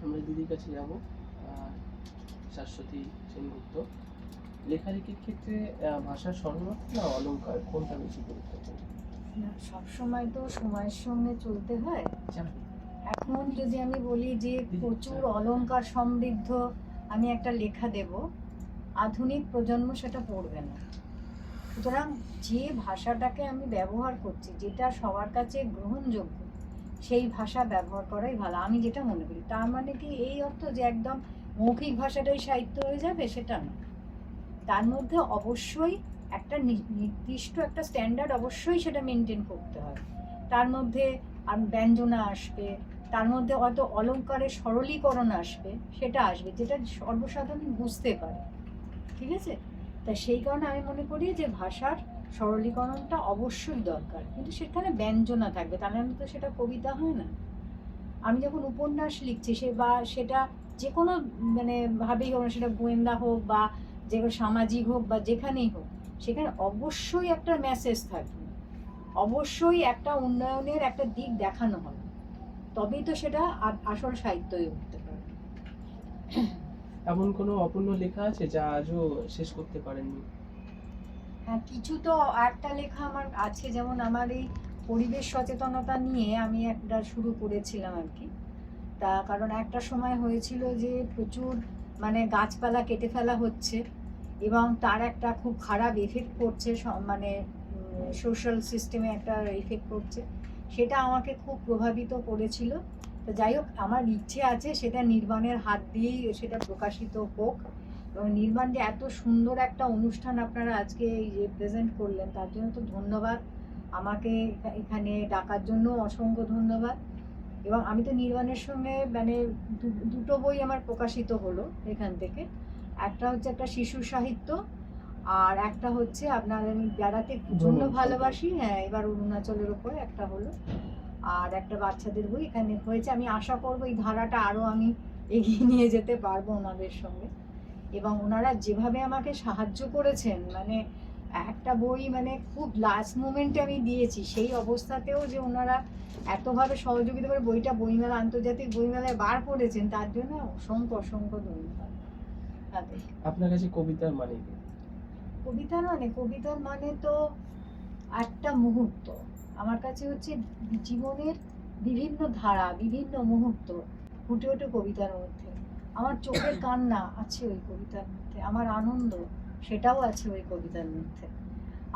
আমরা দিদির কাছে যাব। শাশ্বতী সেনগুপ্ত, লেখালেখির ক্ষেত্রে ভাষার স্বরলিপি না অলংকার কোনটা বেশি গুরুত্বপূর্ণ? না, সবসময় তো সময়ের সঙ্গে চলতে হয়। এখন যদি আমি বলি যে প্রচুর অলংকার সমৃদ্ধ আমি একটা লেখা দেব, আধুনিক প্রজন্ম সেটা পড়বে না। সুতরাং যে ভাষাটাকে আমি ব্যবহার করছি, যেটা সবার কাছে গ্রহণযোগ্য, সেই ভাষা ব্যবহার করাই ভালো, আমি যেটা মনে করি। তার মানে কি এই অর্থ যে একদম মৌখিক ভাষাটাই সাহিত্য হয়ে যাবে, সেটা না। তার মধ্যে অবশ্যই একটা নির্দিষ্ট একটা স্ট্যান্ডার্ড অবশ্যই সেটা মেনটেন করতে হয়। তার মধ্যে ব্যঞ্জনা আসবে, তার মধ্যে হয়তো অলংকারের সরলীকরণ আসবে, সেটা আসবে যেটা সর্বসাধারণ বুঝতে পারে। ঠিক আছে? তা সেই কারণে আমি মনে করি যে ভাষার সরলীকরণটা অবশ্যই দরকার, কিন্তু সেখানে ব্যঞ্জনা থাকবে, তাহলে তো সেটা কবিতা হয় না। আমি যখন উপন্যাস লিখছি সেটা যে কোনো মানে ভাবেই হোক না, সেটা গোয়েন্দা হোক বা যে সামাজিক হোক বা যেখানেই হোক, সেখানে অবশ্যই একটা মেসেজ থাকবে, অবশ্যই একটা উন্নয়নের একটা দিক দেখানো হবে, তবেই তো সেটা আসল সাহিত্যই উঠতে পারে। এমন কোনো অপূর্ণ লেখা আছে যা আজও শেষ করতে পারেননি? হ্যাঁ, কিছু তো একটা লেখা আমার আছে, যেমন আমার এই পরিবেশ সচেতনতা নিয়ে আমি একটা শুরু করেছিলাম আর কি। তা কারণ একটা সময় হয়েছিল যে প্রচুর মানে গাছপালা কেটে ফেলা হচ্ছে এবং তার একটা খুব খারাপ এফেক্ট পড়ছে, মানে সোশ্যাল সিস্টেমে একটা এফেক্ট পড়ছে, সেটা আমাকে খুব প্রভাবিত করেছিল। তো যাই হোক, আমার ইচ্ছে আছে সেটা নির্বাণের হাত দিয়েই সেটা প্রকাশিত হোক। এবং নির্বাণ যে এত সুন্দর একটা অনুষ্ঠান আপনারা আজকে প্রেজেন্ট করলেন, তার জন্য তো ধন্যবাদ। আমাকে এখানে ডাকার জন্য অসংখ্য ধন্যবাদ। এবং আমি তো নির্বাণের সঙ্গে মানে দুটো বই আমার প্রকাশিত হলো এখান থেকে। একটা হচ্ছে একটা শিশু সাহিত্য, আর একটা হচ্ছে আপনার আমি বেড়াতে জন্য ভালোবাসি, হ্যাঁ, এবার অরুণাচলের ওপরে একটা হলো, আর একটা বাচ্চাদের বই এখানে হয়েছে। আমি আশা করবো এই ধারাটা আরও আমি এগিয়ে নিয়ে যেতে পারবো ওনাদের সঙ্গে। এবং ওনারা যেভাবে আমাকে সাহায্য করেছেন, মানে একটা বই মানে খুব লাস্ট মোমেন্টে আমি দিয়েছি, সেই অবস্থাতেও যে ওনারা এতভাবে সহযোগিতা করে বইটা বইমেলা, আন্তর্জাতিক বইমেলায় বার করেছেন, তার জন্য অসংখ্য অসংখ্য ধন্যবাদ তাদের। আপনার কাছে কবিতার মানে কি? কবিতার মানে তো একটা মুহূর্ত। আমার কাছে হচ্ছে জীবনের বিভিন্ন ধারা, বিভিন্ন মুহূর্ত ফুটে ওঠে কবিতার মধ্যে। আমার চোখের কান্না আছে ওই কবিতার মধ্যে, আমার আনন্দ সেটাও আছে ওই কবিতার মধ্যে,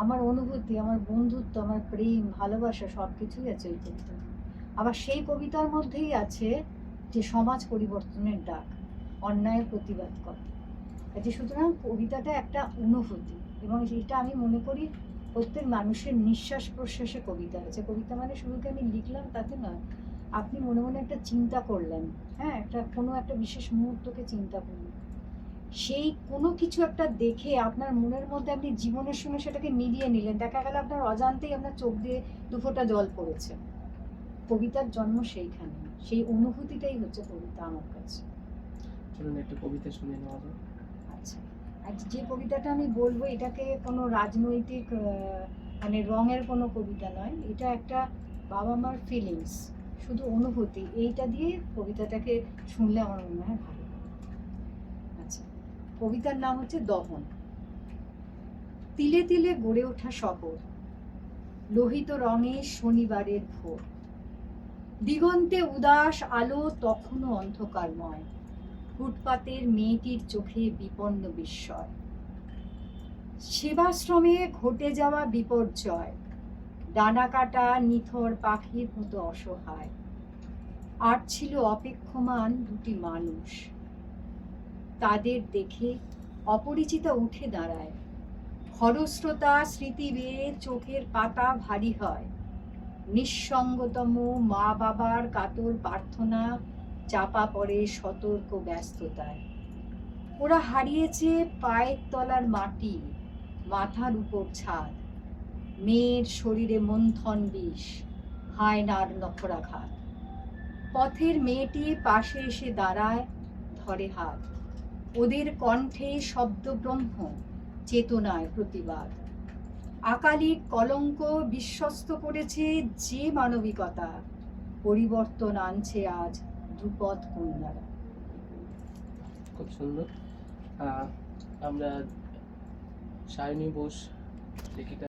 আমার অনুভূতি, আমার বন্ধুত্ব, আমার প্রেম, ভালোবাসা সব কিছুই আছে ওই কবিতায়। আবার সেই কবিতার মধ্যেই আছে যে সমাজ পরিবর্তনের ডাক, অন্যায়ের প্রতিবাদ করা। কাজে সুতরাং কবিতাটা একটা অনুভূতি, এবং সেটা আমি মনে করি প্রত্যেক মানুষের নিঃশ্বাস প্রশ্বাসে কবিতা আছে। কবিতা মানে শুধু কি আমি লিখলাম তাতে নয়, আপনি মনে মনে একটা চিন্তা করলেন, হ্যাঁ, একটা কোনো একটা বিশেষ মুহূর্তকে চিন্তা করলেন, সেই কোনো কিছু একটা দেখে আপনার মনের মধ্যে আপনি জীবনের সঙ্গে সেটাকে মিলিয়ে নিলেন, দেখা গেল আপনার অজান্তেই আপনার চোখ দিয়ে দুফোঁটা জল পড়েছে। কবিতার জন্ম সেইখানে, সেই অনুভূতিটাই হচ্ছে কবিতা আমার কাছে। চলুন একটা কবিতা শুনে নেওয়া যায়। আচ্ছা, আর যে কবিতাটা আমি বলবো, এটাকে কোনো রাজনৈতিক মানে রঙের কোনো কবিতা নয়, এটা একটা বাবা মার ফিলিংস, শুধু অনুভূতি, এইটা দিয়ে কবিতাটাকে শুনলে আমার মনে হয় ভালো। আচ্ছা, কবিতার নাম হচ্ছে দহন। তিলে তিলে গড়ে ওঠা শহর, লোহিত রঙে শনিবারের ভোর, দিগন্তে উদাস আলো তখনও অন্ধকারময়, ফুটপাতের মেয়েটির চোখে বিপন্ন বিস্ময়, সেবাশ্রমে ঘটে যাওয়া বিপর্যয়, ডানা কাটা নিথর পাখির মতো অসহায়, আর ছিল অপেক্ষমান দুটি মানুষ, তাদের দেখে অপরিচিতা উঠে দাঁড়ায়, খরস্রোতা স্মৃতি বেয়ে চোখের পাতা ভারী হয়, নিঃসঙ্গতম মা বাবার কাতর প্রার্থনা চাপা পড়ে সতর্ক ব্যস্ততায়। ওরা হারিয়েছে পায়ের তলার মাটি, মাথার উপর ছাদ, মেয়ের শরীরে মন্থন বিষ, হায়নার নখরাঘাত। পথের মেয়েটি পাশে এসে দাঁড়ায়, ধরে হাত, ওদের কণ্ঠে শব্দব্রহ্ম, চেতনায় প্রতিবাদ। আকালিক কলঙ্ক বিশ্বস্ত করেছে যে মানবিকতা, পরিবর্তন আনছে আজ ধ্রুপদ কন্যারা। খুব সুন্দর। আমরা সায়নী বোস লেখিকা